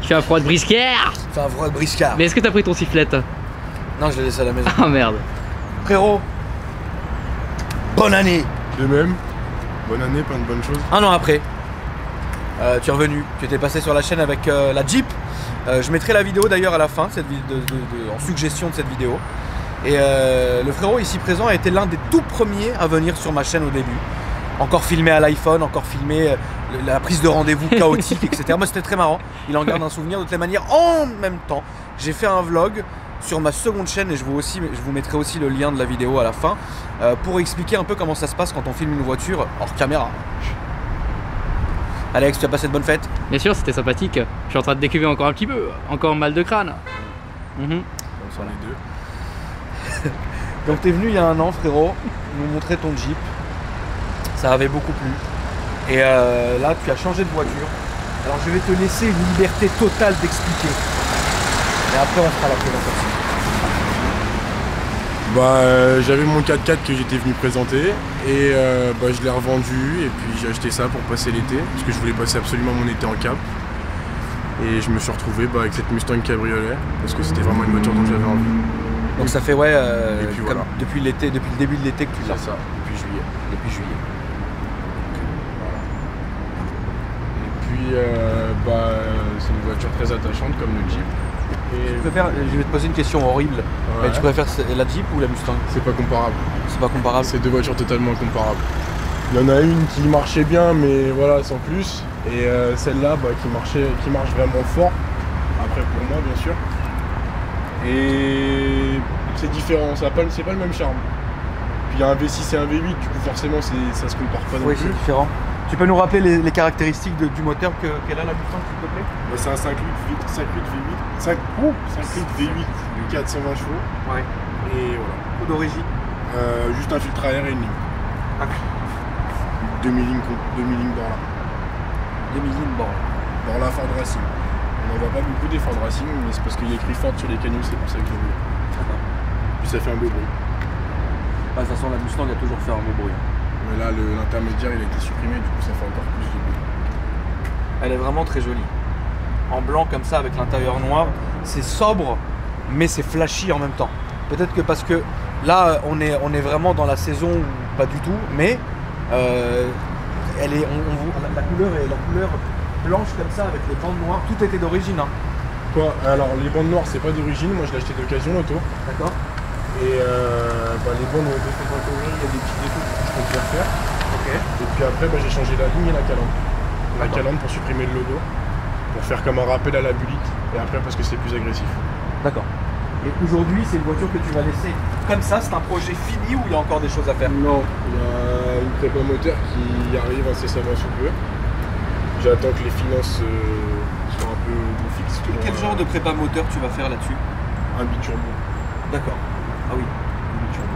Je fais un froid de briscard. Fais un froid de briscard. Mais est-ce que t'as pris ton sifflet? Non, je l'ai laissé à la maison. Ah merde. Frérot, bonne année. De même, bonne année, plein de bonnes choses. Un an après, tu es revenu, tu étais passé sur la chaîne avec la Jeep. Je mettrai la vidéo d'ailleurs à la fin, en suggestion de cette vidéo. Et le frérot ici présent a été l'un des tout premiers à venir sur ma chaîne au début. Encore filmé à l'iPhone, encore filmé la prise de rendez-vous chaotique, etc. Moi c'était très marrant, il en garde un souvenir. De toutes les manières, en même temps, j'ai fait un vlog sur ma seconde chaîne et je vous mettrai aussi le lien de la vidéo à la fin pour expliquer un peu comment ça se passe quand on filme une voiture hors caméra. Alex, tu as passé de bonnes fêtes? Bien sûr, c'était sympathique. Je suis en train de décuver encore un petit peu. Encore mal de crâne. On s'en est deux. Donc t'es venu il y a un an, frérot, nous montrer ton Jeep. Ça avait beaucoup plu. Et là, tu as changé de voiture. Alors je vais te laisser une liberté totale d'expliquer. Et après, on fera la présentation. J'avais mon 4x4 que j'étais venu présenter et je l'ai revendu et puis j'ai acheté ça pour passer l'été parce que je voulais passer absolument mon été en Cap et je me suis retrouvé avec cette Mustang Cabriolet parce que c'était vraiment une voiture dont j'avais envie. Donc ça fait et puis voilà. depuis le début de l'été que tu l'as. C'est ça, depuis juillet. Depuis juillet. Et puis c'est une voiture très attachante comme le Jeep. Et Je vais te poser une question horrible. Ouais. Mais tu préfères la Jeep ou la Mustang? C'est pas comparable. C'est pas comparable. C'est deux voitures totalement comparables. Il y en a une qui marchait bien mais voilà sans plus. Et celle-là qui marche vraiment fort. Après pour moi bien sûr. Et c'est différent, c'est pas le même charme. Puis il y a un V6 et un V8, du coup forcément ça se compare pas non Oui, plus. c'est différent. Tu peux nous rappeler les caractéristiques du moteur qu'elle a la Mustang, s'il te plaît? C'est un 5 litres V8, 420 chevaux. Ouais. Et voilà. Ou d'origine? Juste un filtre à air et une ligne. Demi-ligne dans là. Demi-ligne, bon. Dans la Ford Racing. On n'en voit pas beaucoup des Ford Racing, mais c'est parce qu'il y a écrit Ford sur les canaux, c'est pour ça que je l'ai. Puis ça fait un beau bruit. De toute façon, la Mustang a toujours fait un beau bruit. Mais là, l'intermédiaire il a été supprimé, du coup ça fait encore plus de bruit. Elle est vraiment très jolie. En blanc comme ça, avec l'intérieur noir. C'est sobre, mais c'est flashy en même temps. Peut-être que parce que là, on est vraiment dans la saison où pas du tout, mais la couleur est la couleur blanche comme ça, avec les bandes noires. Tout était d'origine. Hein. Quoi? Alors les bandes noires c'est pas d'origine, moi je l'ai acheté d'occasion l'auto. D'accord. Et les bandes ont été faites en théorie, il y a des petits défauts que je peux faire faire. Ok. Et puis après j'ai changé la ligne et la calandre. La calandre pour supprimer le logo, pour faire comme un rappel à la bulite, et après parce que c'est plus agressif. D'accord. Et aujourd'hui, c'est une voiture que tu vas laisser comme ça, c'est un projet fini ou il y a encore des choses à faire? Non, il y a une prépa moteur qui arrive incessamment sous peu. J'attends que les finances soient un peu fixes. Quel genre de prépa moteur tu vas faire là-dessus? Un biturbo. D'accord. Ah oui, un biturbo.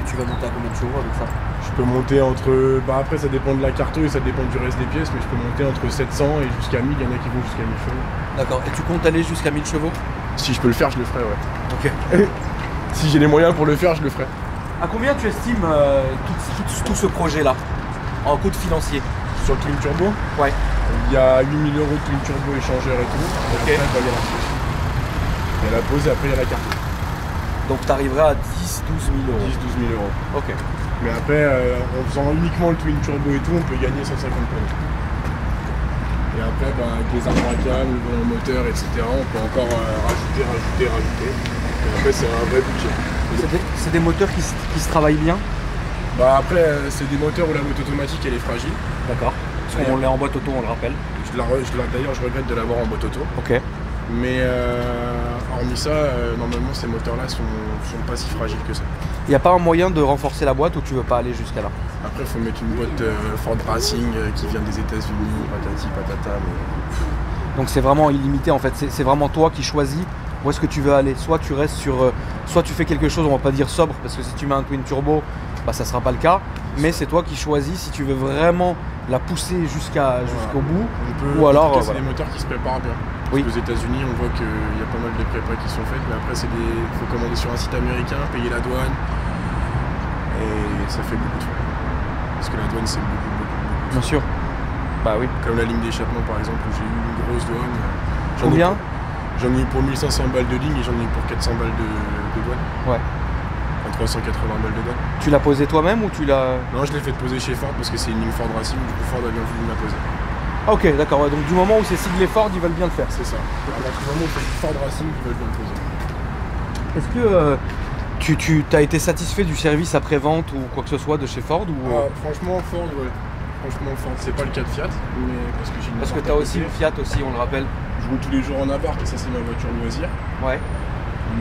Tu vas monter à combien de chevaux avec ça? Je peux monter entre... après ça dépend de la carte et ça dépend du reste des pièces, mais je peux monter entre 700 et jusqu'à 1000, il y en a qui vont jusqu'à 1000 chevaux. D'accord. Et tu comptes aller jusqu'à 1000 chevaux? Si je peux le faire, je le ferai, ouais. Ok. Si j'ai les moyens pour le faire, je le ferai. À combien tu estimes tout ce projet-là en coût financier? Sur le twin turbo, Ouais. il y a 8000 € de twin turbo échangeur et tout. Ok. Et après, il y a la pose. Il y a la pose et après il y a la carte. Donc tu arriveras à 10-12 000 euros. 10-12 000 €. Ok. Mais après, en faisant uniquement le twin turbo et tout, on peut gagner 150 tonnes. Et après, avec les arbres à câble, le volant moteur, etc., on peut encore rajouter. Et après, c'est un vrai budget. C'est des moteurs qui se travaillent bien? Après, c'est des moteurs où la boîte automatique elle est fragile. D'accord. Parce qu'on l'est en boîte auto, on le rappelle. D'ailleurs, je regrette de l'avoir en boîte auto. Ok. Mais hormis ça, normalement, ces moteurs-là sont pas si fragiles que ça. Il n'y a pas un moyen de renforcer la boîte ou tu veux pas aller jusqu'à là? Après, il faut mettre une boîte Ford Racing qui vient des États-Unis, patati patata. Mais... Donc c'est vraiment illimité en fait. C'est vraiment toi qui choisis où est-ce que tu veux aller. Soit tu restes sur, soit tu fais quelque chose, on va pas dire sobre, parce que si tu mets un twin turbo, ça sera pas le cas. Mais c'est toi qui choisis si tu veux vraiment la pousser jusqu'au bout. Ou alors. C'est des moteurs qui se préparent bien. Oui. Aux États-Unis, on voit qu'il y a pas mal de prépas qui sont faites, mais après, il faut commander sur un site américain, payer la douane, et ça fait beaucoup de frais. Parce que la douane, c'est beaucoup. Bien sûr. Bah oui. Comme la ligne d'échappement, par exemple, où j'ai eu une grosse douane. Combien? J'en ai eu pour 1500 balles de ligne et j'en ai eu pour 400 balles de douane. Ouais. Enfin, 380 balles de douane. Tu l'as posé toi-même ou tu l'as... Non, je l'ai fait poser chez Ford parce que c'est une ligne Ford Racing, du coup Ford a bien voulu me la poser. Ah, ok, d'accord, ouais, donc du moment où c'est siglé Ford, ils veulent bien le faire. C'est ça. À partir du moment où c'est Ford Racing, ils veulent bien le poser. Est-ce que tu as été satisfait du service après-vente ou quoi que ce soit de chez Ford ou... Franchement, Ford, ouais. Franchement, Ford, c'est pas le cas de Fiat, mais parce que tu as aussi une Fiat aussi, on le rappelle. Je roule tous les jours en appart et ça c'est ma voiture loisir. Ouais.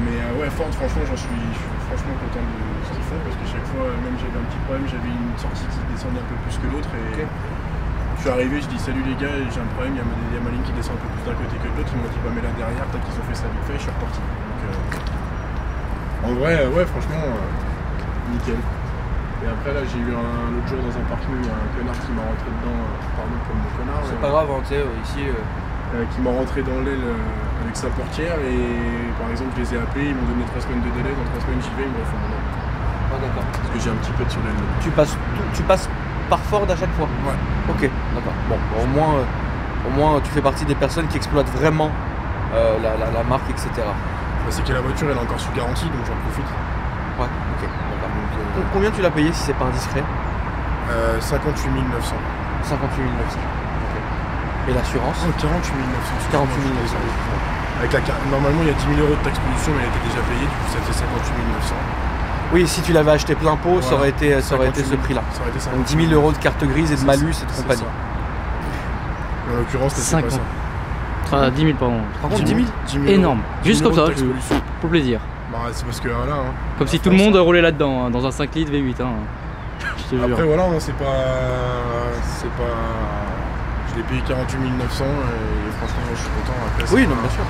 Mais ouais, Ford, franchement, je suis franchement content de ce qu'ils font parce que chaque fois, même j'avais un petit problème, j'avais une sortie qui descendait un peu plus que l'autre et je suis arrivé, je dis salut les gars, j'ai un problème, il y a ma ligne qui descend un peu plus d'un côté que de l'autre, ils m'ont dit bah mets là derrière, tac, ils ont fait ça vite fait, je suis reparti. Donc en vrai, ouais, franchement, nickel. Et après là, j'ai eu l'autre jour dans un parking, il y a un connard qui m'a rentré dedans, pardon pour mon connard. C'est pas grave, hein, tu sais, ici... qui m'a rentré dans l'aile avec sa portière et par exemple je les ai appelés, ils m'ont donné 3 semaines de délai, dans 3 semaines j'y vais, ils me refont mon aile. Ah d'accord. Parce que j'ai un petit peu sur l'aile. Tu passes par Ford à chaque fois? Ouais. Ok, d'accord. Bon, au moins tu fais partie des personnes qui exploitent vraiment la marque, etc. Bah, c'est que la voiture elle est encore sous garantie donc j'en profite. Ouais, ok, d'accord. Combien tu l'as payé si c'est pas indiscret? 58 900. 58 900. Et l'assurance? 48 900. 48 900. Avec normalement il y a 10 000 euros de taxe pollution mais elle était déjà payée, du coup ça fait 58 900. Oui, si tu l'avais acheté plein pot, voilà, ça aurait été ce prix-là. Donc 10 000 euros de carte grise et de malus et de compagnie. En l'occurrence, c'est pas ça. 10 000 pardon. Par contre 10 000 énorme. Juste comme ça, pour plaisir. Bah c'est parce que voilà. Hein, comme si tout le monde roulait là-dedans, hein, dans un 5 litres V8. Hein. Je te jure. Après voilà, hein, c'est pas... Je l'ai payé 48 900 et franchement je suis content. Après, oui, non, bien sûr.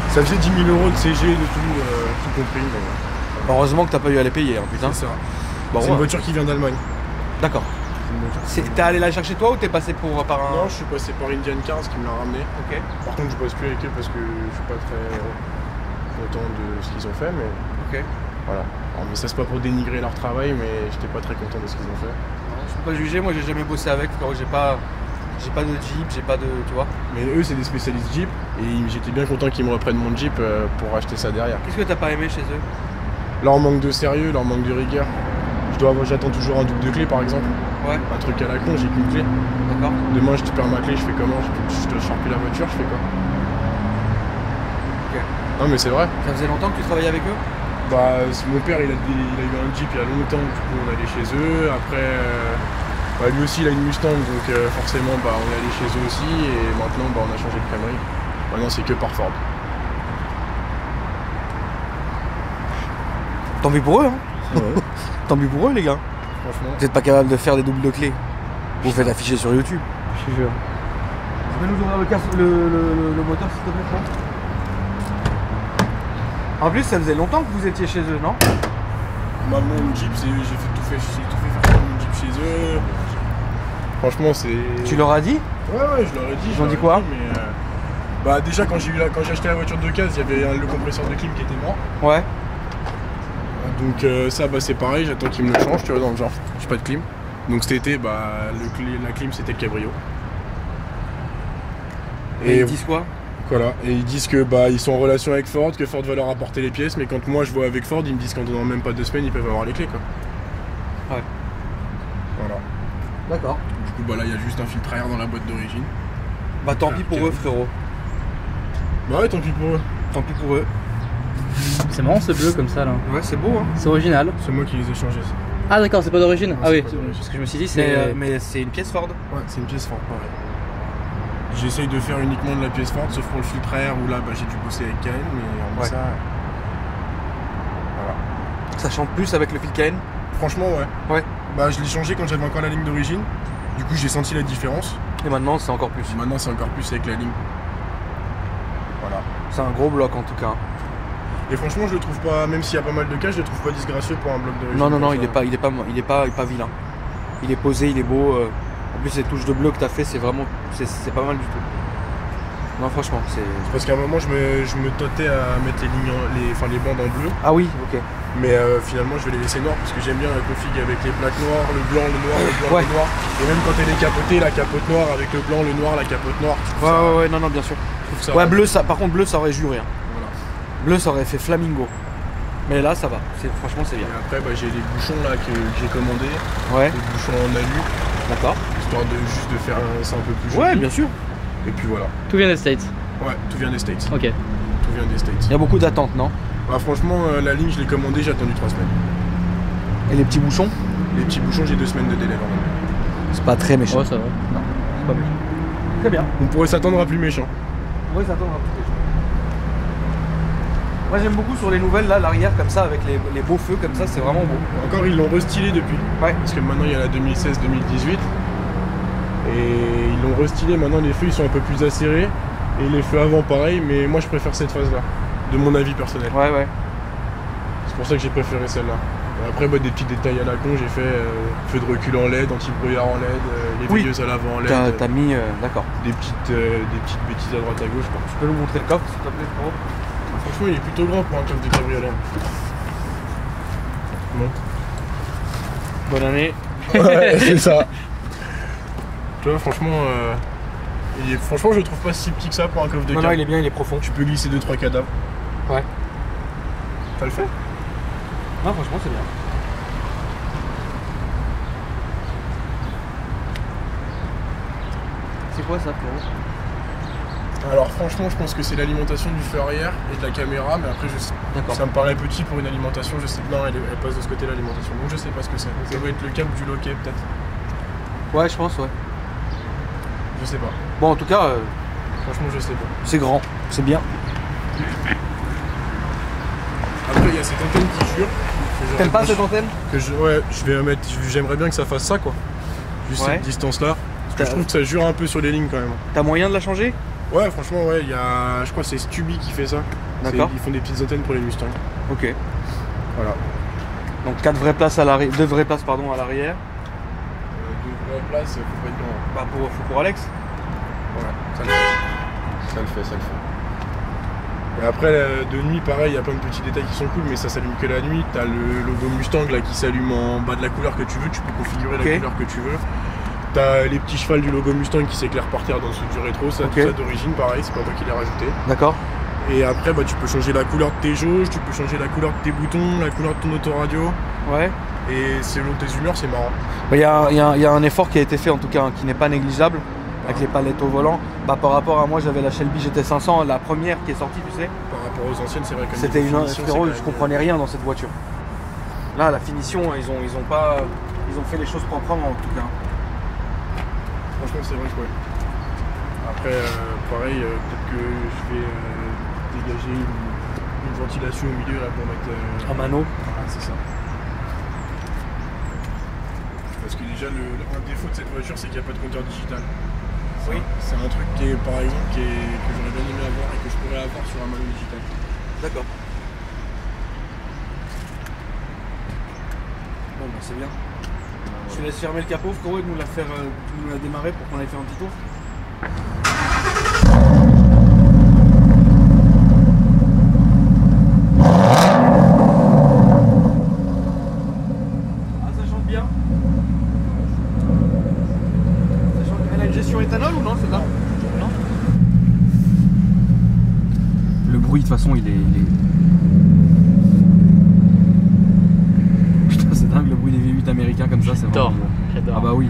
Ça faisait 10 000 euros de CG, de tout compris. Mais... Heureusement que t'as pas eu à les payer, hein, putain. C'est ça. Bon, c'est une voiture qui vient d'Allemagne. D'accord. T'es allé la chercher toi ou t'es passé par un... Non, je suis passé par Indian Cars qui me l'a ramené. Ok. Par contre, je bosse plus avec eux parce que je suis pas très content de ce qu'ils ont fait, mais... Ok. Voilà. Alors, mais ça c'est pas pour dénigrer leur travail, mais j'étais pas très content de ce qu'ils ont fait. Non, je peux pas juger, moi j'ai jamais bossé avec, frérot, j'ai pas de Jeep, j'ai pas de... tu vois. Mais eux c'est des spécialistes Jeep, et j'étais bien content qu'ils me reprennent mon Jeep pour acheter ça derrière. Qu'est-ce que t'as pas aimé chez eux? Leur manque de sérieux, leur manque de rigueur. J'attends toujours un double de clé par exemple. Ouais. Un truc à la con, j'ai qu'une clé. D'accord. Demain je te perds ma clé, je fais comment? Je te sors plus la voiture, je fais quoi? Ok. Non mais c'est vrai. Ça faisait longtemps que tu travaillais avec eux? Bah mon père il a eu un Jeep il y a longtemps, du coup on allait chez eux. Après lui aussi il a une Mustang donc forcément bah, on est allé chez eux aussi et maintenant bah, on a changé de crèmerie. Maintenant c'est que par Ford. Tant pis pour eux hein. Ouais. Tant pis pour eux les gars. Franchement. Vous êtes pas capable de faire des doubles de clés. Vous faites afficher sur YouTube. Je te jure. Tu peux nous ouvrir le moteur s'il te plaît, Franck? En plus ça faisait longtemps que vous étiez chez eux, non? Mon Jeep, j'ai tout fait faire mon Jeep chez eux. Franchement c'est... Tu leur as dit? Ouais je leur ai dit. Ils ont dit quoi? Mais, bah déjà quand j'ai acheté la voiture d'occasion, il y avait le compresseur de clim qui était mort. Ouais. Donc ça bah c'est pareil, j'attends qu'ils me le changent, tu vois, dans le genre, j'ai pas de clim. Donc cet été bah la clim c'était le cabrio. Et ils disent quoi? Voilà, et ils disent que bah ils sont en relation avec Ford, que Ford va leur apporter les pièces, mais quand moi je vois avec Ford, ils me disent qu'en donnant même pas 2 semaines, ils peuvent avoir les clés quoi. Ouais. Voilà. D'accord. Du coup bah là il y a juste un filtre à air dans la boîte d'origine. Bah tant pis pour eux frérot. Bah ouais tant pis pour eux. Tant pis pour eux. C'est marrant ce bleu comme ça là. Ouais c'est beau hein. C'est original. C'est moi qui les ai changés. Ah d'accord, c'est pas d'origine. Ah oui, pas d'origine. parce que je me suis dit c'est... Mais c'est une pièce Ford. Ouais c'est une pièce Ford pareil. J'essaye de faire uniquement de la pièce Ford, sauf pour le filtre à air où là bah, j'ai dû bosser avec KN, mais en ça... Voilà. Ça chante plus avec le fil KN? Franchement ouais. Ouais. Bah je l'ai changé quand j'avais encore la ligne d'origine. Du coup j'ai senti la différence. Et maintenant c'est encore plus. Maintenant c'est encore plus avec la ligne. Voilà. C'est un gros bloc en tout cas. Et franchement je le trouve pas, même s'il y a pas mal de cas, je le trouve pas disgracieux pour un bloc d'origine. Non, il est pas vilain. Il est posé, il est beau. En plus ces touches de bleu que t'as fait c'est vraiment. C'est pas mal du tout. Non franchement c'est. Parce qu'à un moment je me tentais à mettre les bandes en bleu. Ah oui, ok. Mais finalement je vais les laisser noirs parce que j'aime bien la config avec les plaques noires, le blanc, le noir, le blanc, le noir. Et même quand elle est capotée, la capote noire avec le blanc, le noir, la capote noire. Ouais, non, bien sûr. trouve ça. Ouais, bleu, ça, par contre, bleu, ça aurait juré. Hein. Voilà. Bleu, ça aurait fait flamingo. Mais là, ça va. Franchement, c'est Et bien. après, j'ai les bouchons là que j'ai commandés. Ouais, Les bouchons en alu, d'accord. histoire de juste de faire ça un peu plus joli. Ouais, bien sûr. Et puis voilà. Tout vient des States. Ouais, tout vient des States. Ok. Tout vient des States. Il y a beaucoup d'attentes, non? Bah, franchement, la ligne, je l'ai commandée, j'ai attendu 3 semaines. Et les petits bouchons? Les petits bouchons, j'ai 2 semaines de délai normalement. C'est pas très méchant. Oh, ça va. Non, c'est pas méchant. Très bien. On pourrait s'attendre à plus méchant. Ouais, ça attendra plus méchant. Moi, j'aime beaucoup sur les nouvelles, là, l'arrière, comme ça, avec les beaux feux, comme ça, c'est vraiment beau. Encore, ils l'ont restylé depuis. Ouais. Parce que maintenant, il y a la 2016-2018. Et ils l'ont restylé. Maintenant, les feux, ils sont un peu plus acérés. Et les feux avant, pareil. Mais moi, je préfère cette phase-là. De mon avis personnel. Ouais, ouais. C'est pour ça que j'ai préféré celle-là. Après, des petits détails à la con, j'ai fait feu de recul en LED, anti-brouillard en LED, les Oui. veilleuses à l'avant en LED. T'as mis... d'accord. Des petites bêtises à droite à gauche. Tu peux nous montrer le coffre, s'il te plaît, frérot? Franchement, il est plutôt grand pour un coffre de cabriolet. Bon. Bonne année. Ouais, c'est ça. Tu vois, franchement, franchement, je le trouve pas si petit que ça pour un coffre de Non, cab. non, il est bien, il est profond. Tu peux glisser 2-3 cadavres. Ouais. Ça le fait? Non, franchement, c'est bien. C'est quoi ça, frérot? Alors franchement, je pense que c'est l'alimentation du feu arrière et de la caméra, mais après, D'accord. ça me paraît petit pour une alimentation. Je sais non, elle passe de ce côté l'alimentation, donc je sais pas ce que c'est. Ça doit être le câble du loquet peut-être. Ouais, je pense, ouais. Je sais pas. Bon, en tout cas, Franchement, je sais pas. c'est grand, c'est bien. Après, il y a cette antenne qui jure. T'aimes pas cette antenne? Ouais, je vais mettre. J'aimerais bien que ça fasse ça, quoi. Juste Ouais. cette distance-là. Parce que je trouve que ça jure un peu sur les lignes quand même. T'as moyen de la changer? Ouais, franchement, ouais, il y a. Je crois que c'est Stubby qui fait ça. D'accord. Ils font des petites antennes pour les Mustangs. Ok. Voilà. Donc 4 vraies places à l'arrière, 2 vraies places pardon à l'arrière. 2 vraies places, faut pas être grand. Bah pour Alex. Ouais, ça le fait. Ça le fait, ça le fait. Et après, de nuit, pareil, il y a plein de petits détails qui sont cool, mais ça s'allume que la nuit. T'as le logo Mustang là qui s'allume en bas de la couleur que tu veux, tu peux configurer la couleur que tu veux. T'as les petits chevals du logo Mustang qui s'éclairent par terre dans le dessous du rétro, ça, tout ça d'origine, pareil, c'est pas toi qui l'as rajouté. D'accord. Et après, tu peux changer la couleur de tes jauges, tu peux changer la couleur de tes boutons, la couleur de ton autoradio. Ouais. Et selon tes humeurs, c'est marrant. Il y a un effort qui a été fait en tout cas, hein, qui n'est pas négligeable, avec les palettes au volant. Bah, par rapport à moi, j'avais la Shelby GT500, la première qui est sortie, tu sais. Par rapport aux anciennes, c'est vrai que C'était une frérot, je comprenais rien dans cette voiture. Là, la finition, ils ont fait les choses proprement en tout cas. Franchement, c'est vrai que ouais. Après, pareil, peut-être que je vais dégager une ventilation au milieu là pour mettre. En mano. Ah, c'est ça. Parce que déjà, un défaut de cette voiture, c'est qu'il n'y a pas de compteur digital. Oui. C'est un truc qui est, par exemple, que j'aurais bien aimé avoir et que je pourrais avoir sur un mano digital. D'accord. Bon, bah c'est bien. Je te laisse fermer le capot, frérot, et nous la démarrer pour qu'on aille faire un petit tour. Ah, ça chante bien. Elle a une gestion éthanol ou non, celle-là? Non. Le bruit, de toute façon, il est... C'est dingue le bruit des V8 américains comme ça, c'est vraiment bon. J'adore. Ah bah oui.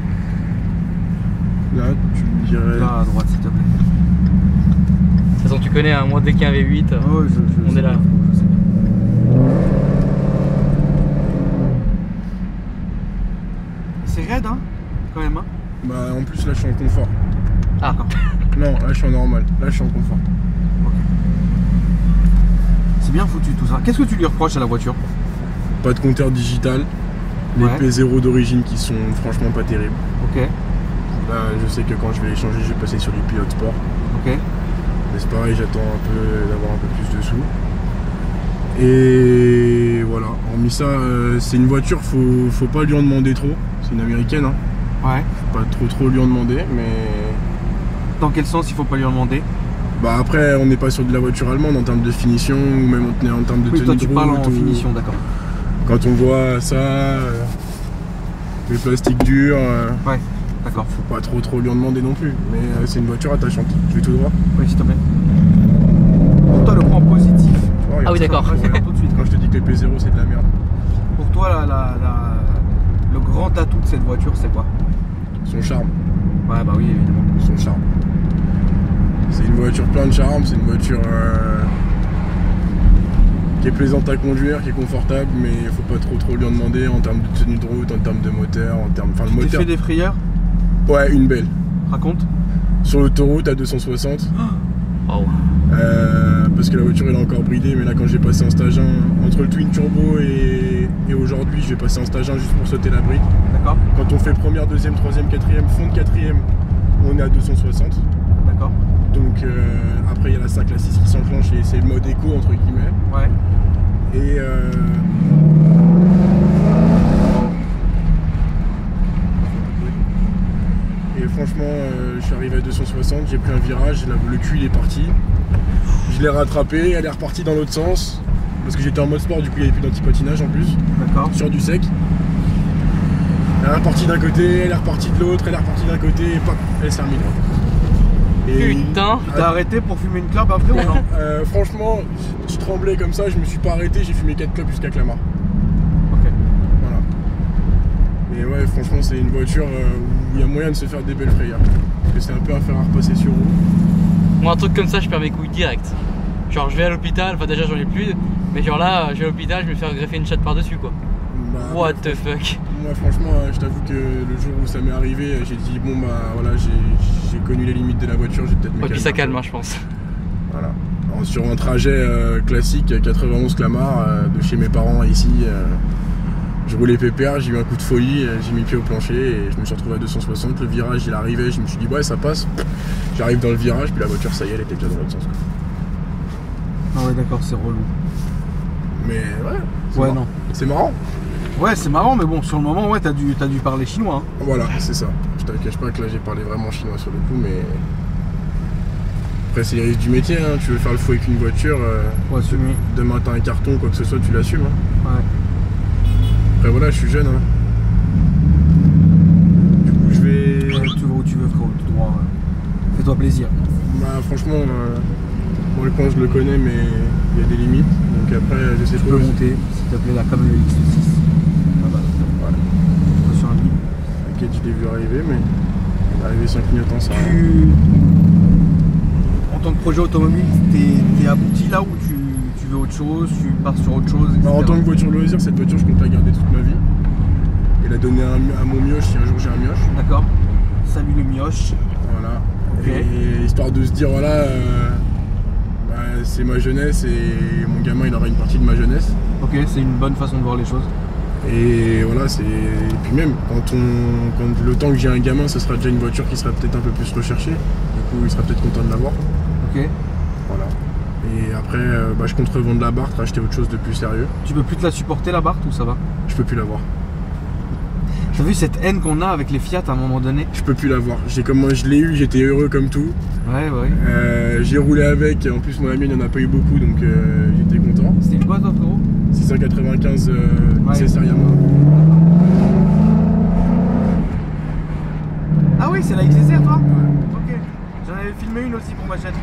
Là, tu me dirais. Là à droite s'il te plaît. De toute façon, tu connais, hein, moi dès qu'il y a un V8, Oh, on est là. Je sais bien. C'est raide hein, quand même hein. Bah, en plus, là, je suis en confort. Ah, Non, là, je suis en normal. Là, je suis en confort. C'est bien foutu tout ça. Qu'est-ce que tu lui reproches à la voiture? Pas de compteur digital. Les Ouais. P0 d'origine qui sont franchement pas terribles. Ok, Là, je sais que quand je vais les changer, je vais passer sur les pilotes sport. ok. Mais c'est pareil, j'attends un peu d'avoir un peu plus de sous. Et voilà, hormis ça, c'est une voiture, faut pas lui en demander trop. C'est une américaine, hein. Ouais. Faut pas trop lui en demander, mais. Dans quel sens il faut pas lui en demander? Bah après, on n'est pas sur de la voiture allemande en termes de finition ou même en termes de Oui, tenue toi de tu route. parles en ou- finition, d'accord. Quand on voit ça, le plastique dur, Ouais, d'accord. faut pas trop lui en demander non plus. Mais c'est une voiture attachante. Je vais tout droit. Oui, s'il te plaît. Pour toi, le point positif. Oh, regarde Ah oui, ça. d'accord. Regarde tout de suite. Quand je te dis que les P0 c'est de la merde. Pour toi, le grand atout de cette voiture, c'est quoi? Son charme. Ouais, bah oui, évidemment. Son charme. C'est une voiture plein de charme, c'est une voiture qui est plaisante à conduire, qui est confortable, mais il faut pas trop lui en demander en termes de tenue de route, en termes de moteur, en termes. Enfin, le Tu t'es moteur. fait des frayeurs? Ouais, une belle. Raconte. Sur l'autoroute à 260. Oh. Parce que la voiture elle est encore bridée, mais là quand j'ai passé en stage 1, entre le Twin Turbo et aujourd'hui, je vais passer en stage 1 juste pour sauter la bride. D'accord. Quand on fait première, deuxième, troisième, quatrième, fond de quatrième, on est à 260. D'accord. Donc après il y a la 5, la 6 qui s'enclenche et c'est le mode éco entre guillemets. Ouais. Et franchement je suis arrivé à 260, j'ai pris un virage, le cul il est parti. Je l'ai rattrapé, elle est repartie dans l'autre sens. Parce que j'étais en mode sport, du coup il n'y avait plus d'anti-patinage en plus. D'accord. Sur du sec. Elle est repartie d'un côté, elle est repartie de l'autre, elle est repartie d'un côté et pop, elle s'est remise droite. Et Putain. Tu t'es arrêté pour fumer une clope après ou non? franchement, je tremblais comme ça, je me suis pas arrêté, j'ai fumé 4 clopes jusqu'à Clamart. Ok. Voilà. Et ouais, franchement, c'est une voiture où il y a moyen de se faire des belles frayeurs. Parce que c'est un peu un fer à repasser sur roue. Moi, un truc comme ça, je perds mes couilles direct. Genre, je vais à l'hôpital, enfin, déjà, j'en ai plus. Mais genre là, je vais à l'hôpital, je vais me faire greffer une chatte par-dessus, quoi. Bah, What the fuck? Moi, franchement, je t'avoue que le jour où ça m'est arrivé, j'ai dit, bon, bah voilà, j'ai connu les limites de la voiture, j'ai peut-être me Et puis ça un calme, peu. hein, je pense. Voilà. Alors, sur un trajet classique, 91 Clamart, de chez mes parents ici, je roulais pépère, j'ai eu un coup de folie, j'ai mis le pied au plancher et je me suis retrouvé à 260. Le virage, il arrivait, je me suis dit, ouais, ça passe. J'arrive dans le virage, puis la voiture, ça y est, elle était déjà dans l'autre sens. Ah ouais, d'accord, c'est relou. Mais ouais, Ouais, marrant. non. C'est marrant. Ouais, c'est marrant, mais bon, sur le moment, ouais, t'as dû parler chinois. Hein. Voilà, c'est ça. Je te cache pas que là, j'ai parlé vraiment chinois sur le coup, mais. Après, c'est les risques du métier, hein. Tu veux faire le fou avec une voiture, Faut assumer. demain t'as un carton, quoi que ce soit, tu l'assumes. Hein. Ouais. Après, voilà, je suis jeune. Hein. Du coup, je vais. Tu vas où tu veux, frérot, tout droit. Fais-toi plaisir. Bah, franchement, bon, le coin, je le connais, mais il y a des limites. Donc après, j'essaie de Tu peux trouver. monter, s'il te plaît, là, comme le X6. Ah bah, Ouais. attention à lui. T'inquiète, je l'ai vu arriver, mais. Il est arrivé 5 minutes en ça. En tant que projet automobile, t'es abouti là où tu veux autre chose, tu pars sur autre chose, etc. Bah, en tant que voiture loisir, cette voiture, je compte la garder toute ma vie. Et la donner à mon mioche si un jour j'ai un mioche. D'accord. Salut le mioche. Voilà. Ok. Et histoire de se dire, voilà, bah, c'est ma jeunesse et mon gamin, il aura une partie de ma jeunesse. Ok, c'est une bonne façon de voir les choses. Et voilà, c'est. Et puis même, quand le temps que j'ai un gamin, ce sera déjà une voiture qui sera peut-être un peu plus recherchée. Du coup, il sera peut-être content de l'avoir. Ok. Voilà. Et après, bah, je compte revendre la Barthe, racheter autre chose de plus sérieux. Tu peux plus te la supporter la Barthe ou ça va? Je peux plus l'avoir. T'as vu cette haine qu'on a avec les Fiat à un moment donné? Je peux plus l'avoir. Comme moi je l'ai eu, j'étais heureux comme tout. Ouais, ouais. J'ai roulé avec, en plus mon ami il n'en a pas eu beaucoup donc j'étais content. C'était une quoi toi, frérot? 695 Ouais. SSR Yamaha. Ah oui, c'est la XSR toi? Ok. J'en avais filmé une aussi pour ma chaîne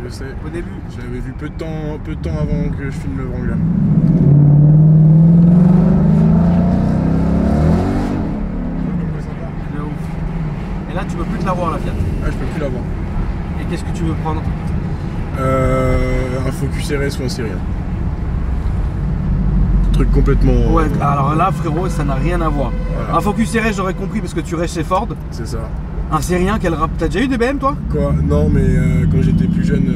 Je sais. au début. Je l'avais vu peu de temps avant que je filme le Wrangler. De ouf. Et là, tu peux plus te l'avoir la Fiat. Ah, je peux plus l'avoir. Et qu'est-ce que tu veux prendre? Un Focus RS ou un Sérien. Truc complètement. Ouais, alors là, frérot, ça n'a rien à voir. Voilà. Un Focus RS, j'aurais compris parce que tu restes chez Ford. C'est ça. Un Sérien, quel rap? T'as déjà eu des BM toi? Quoi? Non, mais quand j'étais plus jeune,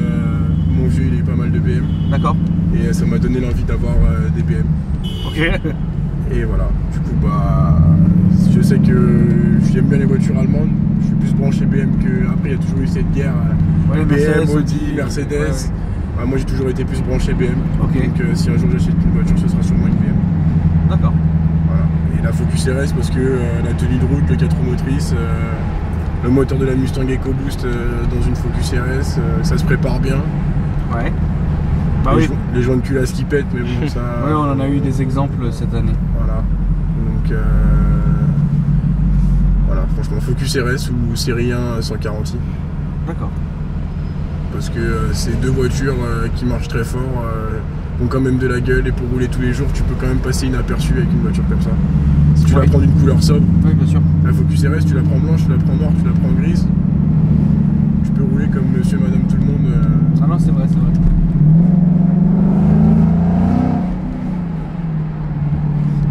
mon vieux il a eu pas mal de BM. D'accord. Et ça m'a donné l'envie d'avoir des BM. Ok. Et voilà, du coup bah je sais que j'aime bien les voitures allemandes, je suis plus branché BM que. Après il y a toujours eu cette guerre Ouais, BM, Mercedes, Audi, Audi, Mercedes. ouais, ouais. Bah, moi j'ai toujours été plus branché BM. Ok. Donc si un jour j'achète une voiture ce sera sûrement une BM. D'accord. Voilà. Et la Focus RS parce que la tenue de route, le 4 roues motrices, le moteur de la Mustang EcoBoost dans une Focus RS, ça se prépare bien. Ouais. Bah les, oui. les joints de culasse qui pètent mais bon ça. Ouais, on en a eu des exemples cette année. Voilà. Donc voilà, franchement Focus RS ou série 1 sans garantie. D'accord. parce que c'est deux voitures qui marchent très fort, ont quand même de la gueule, et pour rouler tous les jours, tu peux quand même passer inaperçu avec une voiture comme ça. Si tu la prends d'une couleur sobre, Oui, bien sûr. la Focus RS, tu la prends blanche, tu la prends noire, tu la prends grise, tu peux rouler comme monsieur, madame, tout le monde. Ah non, c'est vrai, c'est vrai.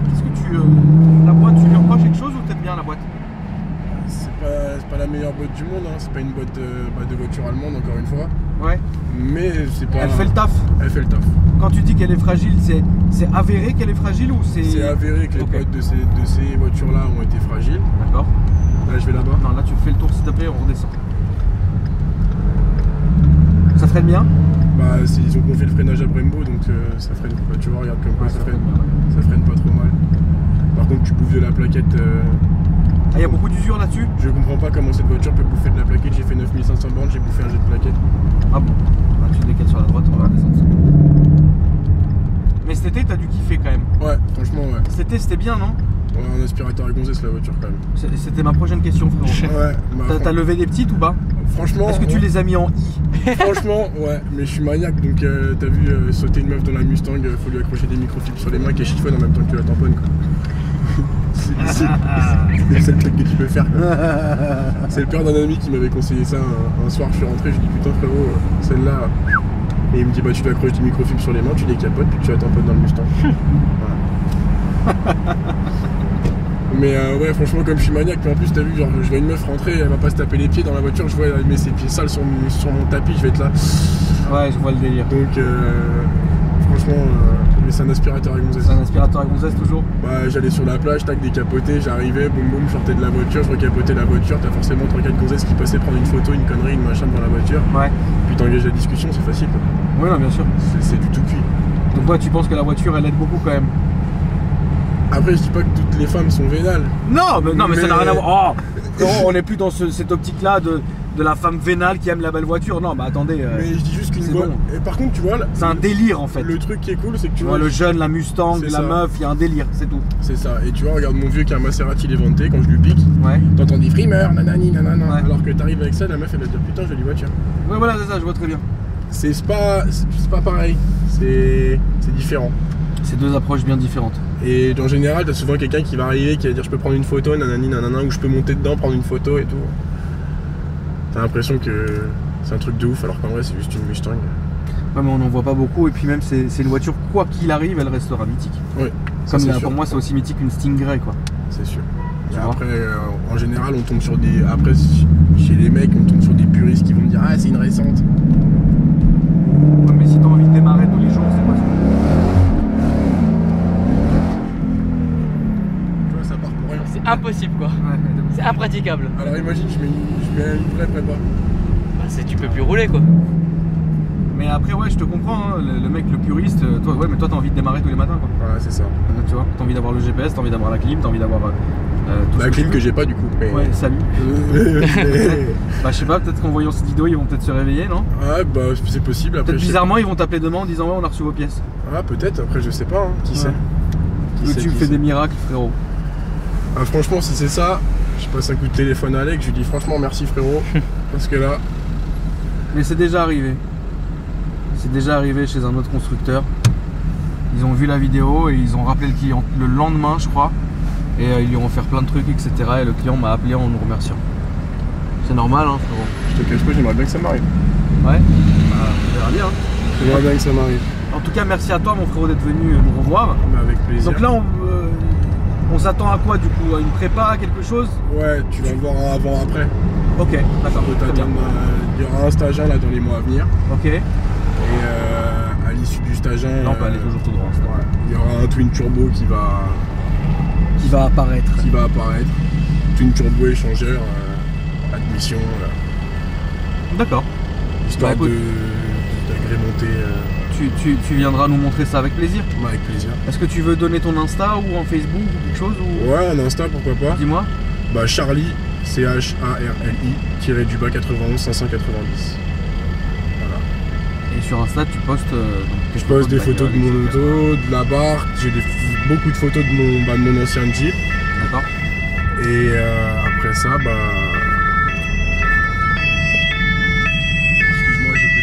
Qu'est-ce que tu... la boîte, tu lui reproches quelque chose ou t'aimes bien la boîte? C'est pas la meilleure boîte du monde, hein. C'est pas une boîte de voiture allemande, encore une fois. Ouais. Mais c'est pas... Elle fait le taf. Elle fait le taf. Quand tu dis qu'elle est fragile, c'est avéré qu'elle est fragile ou c'est... C'est avéré que les boîtes de ces voitures-là ont été fragiles. D'accord. Là, je vais là-bas. Non, là tu fais le tour s'il te plaît, on redescend. Ça freine bien? Bah, ils ont gonflé le freinage à Brembo, donc ça freine pas. Tu vois, regarde comme quoi ça freine. Ça freine pas trop mal. Par contre, tu bouffes de la plaquette. Ah, il y a beaucoup d'usure là-dessus? Je comprends pas comment cette voiture peut bouffer de la plaquette. J'ai fait 9500 bornes, j'ai bouffé un jet de plaquette. Ah bon? Bah, tu décales sur la droite, on va redescendre. Mais cet été, t'as dû kiffer quand même. Ouais, franchement, ouais. Cet été, c'était bien, non? Ouais, un aspirateur à gonzesse la voiture quand même. C'était ma prochaine question, frérot. Ouais, bah, T'as levé des petites ou pas? franchement. Est-ce que tu les as mis en I? Franchement, ouais, mais je suis maniaque, donc t'as vu sauter une meuf dans la Mustang, faut lui accrocher des microfibres sur les mains qui chiffonne en même temps que tu la tamponnes, quoi. C'est le truc que tu peux faire, quoi. C'est le père d'un ami qui m'avait conseillé ça un soir. Je suis rentré, je lui dis putain frérot, celle-là. Et il me dit bah tu lui accroches des microfibres sur les mains, tu les capotes puis tu la tamponnes dans le Mustang. Voilà. Mais ouais, franchement, comme je suis maniaque, puis en plus, t'as vu, genre, je vois une meuf rentrer, elle va pas se taper les pieds dans la voiture, je vois elle met ses pieds sales sur mon tapis, je vais être là. Ouais, je vois le délire. Donc, franchement, mais c'est un aspirateur à gonzesse. C'est un aspirateur à gonzesse toujours? Bah, j'allais sur la plage, tac, décapoté, j'arrivais, boum boum, je sortais de la voiture, je recapotais la voiture, t'as forcément 3-4 gonzesses qui passaient prendre une photo, une connerie, une machin devant la voiture. Ouais. Puis t'engages la discussion, c'est facile, quoi. Oui, non, bien sûr. C'est du tout cuit. Donc, ouais, tu penses que la voiture, elle aide beaucoup quand même? Après, je dis pas que toutes les femmes sont vénales. Non, mais ça n'a rien à voir. Oh non, on n'est plus dans cette optique-là de la femme vénale qui aime la belle voiture. Non, bah attendez. Mais je dis juste qu'une voiture. Bon. Et par contre, tu vois. C'est un délire en fait. Le truc qui est cool, c'est que tu vois le jeune, la Mustang, la ça. meuf, il y a un délire, c'est tout. C'est ça. Et tu vois, regarde mon vieux qui a un Maserati Levante, quand je lui pique, ouais. T'entends des frimeurs, nanani, nanana. Ouais. Alors que t'arrives avec ça, la meuf elle va te dire putain, jolie voiture. Ouais, voilà, c'est ça, je vois très bien. C'est pas pareil. C'est différent. C'est deux approches bien différentes. Et en général, t'as souvent quelqu'un qui va arriver, qui va dire je peux prendre une photo, nanani, nanana, ou je peux monter dedans, prendre une photo et tout. T'as l'impression que c'est un truc de ouf, alors qu'en vrai c'est juste une Mustang. Ouais, mais on n'en voit pas beaucoup, et puis même c'est une voiture, quoi qu'il arrive, elle restera mythique. Oui. Comme là, pour moi c'est aussi mythique qu'une Stingray, quoi. C'est sûr. Et après, en général, on tombe sur des. Après, chez les mecs, on tombe sur des puristes qui vont me dire ah, c'est une récente. Ouais, mais si t'as envie de démarrer tous les jours, c'est pas ça. Tu vois, ça part pour rien. C'est impossible quoi. Ouais, c'est impraticable. Alors imagine, je mets une vraie prépa. Bah, tu peux plus rouler quoi. Mais après, ouais, je te comprends, hein, le mec, le puriste, toi, ouais, mais toi, t'as envie de démarrer tous les matins, quoi. Voilà, c'est ça. Tu vois, t'as envie d'avoir le GPS, t'as envie d'avoir la clim, t'as envie d'avoir tout la clim que j'ai pas du coup. Mais... Ouais, salut. Bah, je sais pas, peut-être qu'en voyant cette vidéo, ils vont peut-être se réveiller, non? Ouais, bah, c'est possible. Après, peut-être bizarrement, ils vont t'appeler demain en disant ouais, on a reçu vos pièces. Ah, peut-être, après, je sais pas, hein. Qui sait. Tu me fais des miracles, frérot. Ah, franchement, si c'est ça, je passe un coup de téléphone à Alec, je lui dis franchement merci frérot. Parce que là. Mais c'est déjà arrivé. C'est déjà arrivé chez un autre constructeur. Ils ont vu la vidéo et ils ont rappelé le client le lendemain, je crois. Et ils lui ont offert plein de trucs, etc. Et le client m'a appelé en nous remerciant. C'est normal, hein, frérot. Je te cache pas, j'aimerais bien que ça m'arrive. Ouais, bah, on verra bien. J'aimerais bien que ça m'arrive. En tout cas, merci à toi, mon frérot, d'être venu nous revoir. Bah, avec plaisir. Donc là, on s'attend à quoi du coup? À une prépa, quelque chose? Ouais, tu vas voir un avant-après. Ok, d'accord. Il y aura un stage 1 là dans les mois à venir. Ok. Et à l'issue du stage 1, Non, on peut aller toujours tout droit. Ouais, il y aura un twin turbo qui va apparaître. Twin turbo échangeur, admission. D'accord. Histoire bah, d'agrémenter. Tu viendras nous montrer ça avec plaisir. Ouais, avec plaisir. Est-ce que tu veux donner ton Insta ou en Facebook ou quelque chose ou... Ouais, un Insta, pourquoi pas. Dis-moi. Bah Charlie, CHARLI, tiré-du-bas 91 590. Voilà. Et sur Insta, tu postes... je poste des photos de mon auto, de la barre, j'ai beaucoup de photos de mon ancien Jeep. D'accord. Et après ça, bah... Excuse-moi, j'étais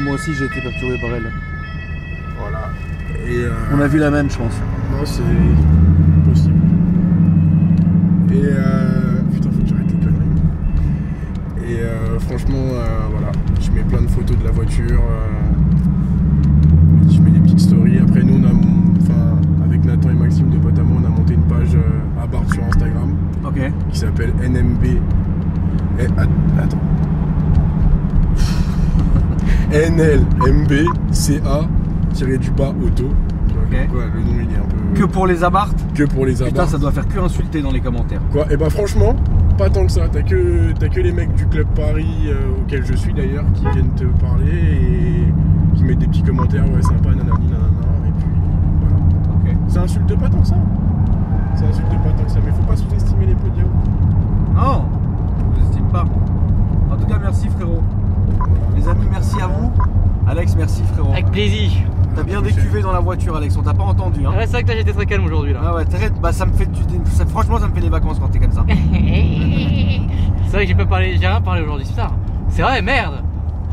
moi aussi j'ai été perturbé par elle. Voilà. Et On a vu la même, je pense. non, c'est possible. Et putain, faut que j'arrête les conneries. Et franchement, voilà, je mets plein de photos de la voiture. Je mets des petites stories. Après, nous, avec Nathan et Maxime de Potamo, on a monté une page à barre sur Instagram Ok. qui s'appelle NMB. Attends. NLMBCA-auto. Ok. Quoi, le nom il est un peu. Que pour les abartes. Que pour les Putain, abards. ça doit faire que insulter dans les commentaires. Quoi, et bah franchement, pas tant que ça. T'as que les mecs du Club Paris, auquel je suis d'ailleurs, qui viennent te parler et qui mettent des petits commentaires, ouais, sympa, nanani, nanana, et puis voilà. Ok. Ça insulte pas tant que ça. Ça insulte pas tant que ça, mais faut pas sous-estimer les pots de yaourt. Non, je n'estime pas. En tout cas, merci frérot. Les amis, merci à vous. Alex, merci frérot. Avec plaisir. T'as bien décuvé dans la voiture, Alex, on t'a pas entendu. Hein. Ouais, c'est vrai que là j'étais très calme aujourd'hui là. Ah ouais, bah ça me fait franchement ça me fait les vacances quand t'es comme ça. C'est vrai que j'ai rien parlé aujourd'hui, c'est ça. C'est vrai, merde.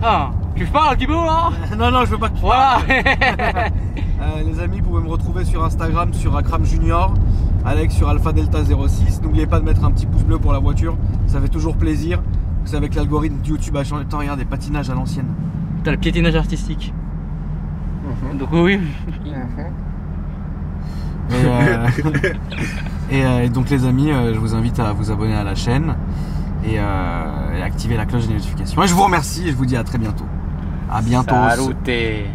Ah, tu parles Thibaut là? Non, je veux pas que tu Voilà. Les amis, vous pouvez me retrouver sur Instagram sur Akram Junior, Alex sur Alpha Delta 06. N'oubliez pas de mettre un petit pouce bleu pour la voiture, ça fait toujours plaisir. Vous savez que l'algorithme de YouTube a changé. Attends, regarde, des patinages à l'ancienne. T'as le piétinage artistique. Donc oui. Et donc les amis, je vous invite à vous abonner à la chaîne et activer la cloche des notifications. Et je vous remercie et je vous dis à très bientôt. À bientôt. Saluté.